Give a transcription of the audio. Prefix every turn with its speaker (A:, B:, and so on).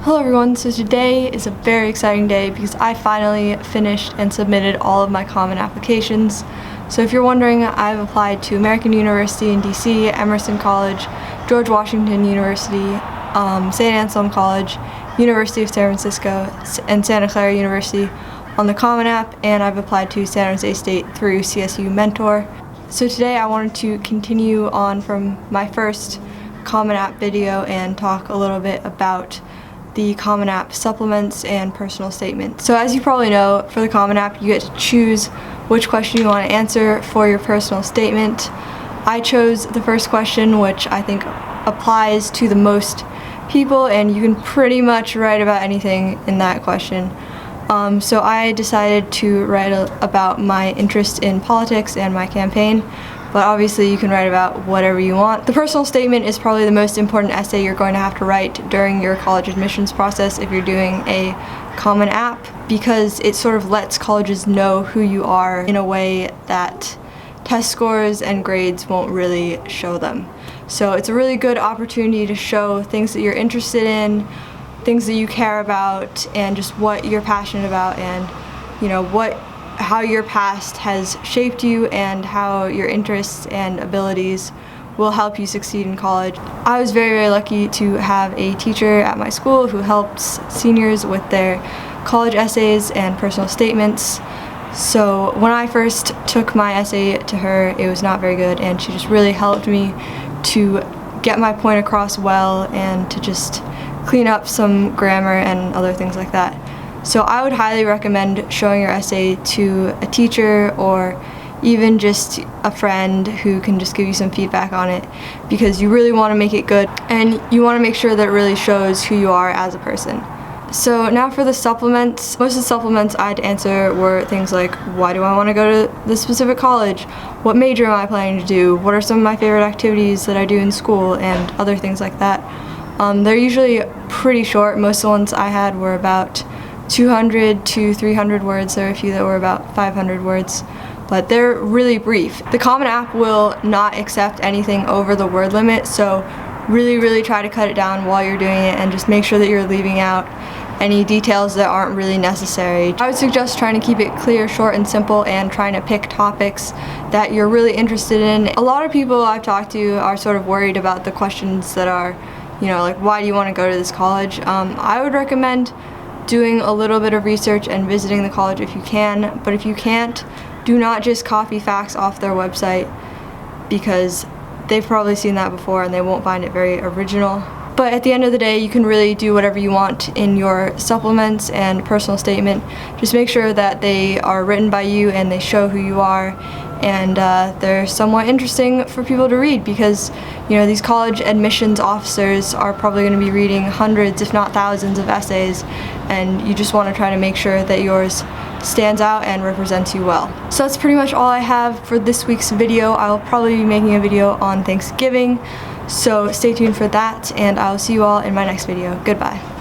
A: Hello everyone, so today is a very exciting day because I finally finished and submitted all of my common applications. So if you're wondering, I've applied to American University in DC, Emerson College, George Washington University, St. Anselm College, University of San Francisco, and Santa Clara University on the Common App, and I've applied to San Jose State through CSU Mentor. So today I wanted to continue on from my first Common App video and talk a little bit about the Common App supplements and personal statement. So as you probably know, for the Common App you get to choose which question you want to answer for your personal statement. I chose the first question, which I think applies to the most people, and you can pretty much write about anything in that question. So I decided to write about my interest in politics and my campaign, but obviously you can write about whatever you want. The personal statement is probably the most important essay you're going to have to write during your college admissions process if you're doing a Common App, because it sort of lets colleges know who you are in a way that test scores and grades won't really show them. So it's a really good opportunity to show things that you're interested in, things that you care about, and just what you're passionate about, and how your past has shaped you and how your interests and abilities will help you succeed in college. I was very, very lucky to have a teacher at my school who helps seniors with their college essays and personal statements. So when I first took my essay to her, it was not very good, and she just really helped me to get my point across well and to just clean up some grammar and other things like that. So I would highly recommend showing your essay to a teacher or even just a friend who can just give you some feedback on it, because you really want to make it good and you want to make sure that it really shows who you are as a person. So now for the supplements. Most of the supplements I had to answer were things like, why do I want to go to this specific college? What major am I planning to do? What are some of my favorite activities that I do in school? And other things like that. They're usually pretty short. Most of the ones I had were about 200 to 300 words. There are a few that were about 500 words, but they're really brief. The Common App will not accept anything over the word limit, so really try to cut it down while you're doing it and just make sure that you're leaving out any details that aren't really necessary. I would suggest trying to keep it clear, short, and simple, and trying to pick topics that you're really interested in. A lot of people I've talked to are sort of worried about the questions that are, like, why do you want to go to this college? I would recommend doing a little bit of research and visiting the college if you can, but if you can't, do not just copy facts off their website, because they've probably seen that before and they won't find it very original. But at the end of the day, you can really do whatever you want in your supplements and personal statement. Just make sure that they are written by you and they show who you are, and they're somewhat interesting for people to read, because these college admissions officers are probably going to be reading hundreds if not thousands of essays, and you just want to try to make sure that yours stands out and represents you well. So that's pretty much all I have for this week's video. I'll probably be making a video on Thanksgiving, so stay tuned for that, and I'll see you all in my next video. Goodbye.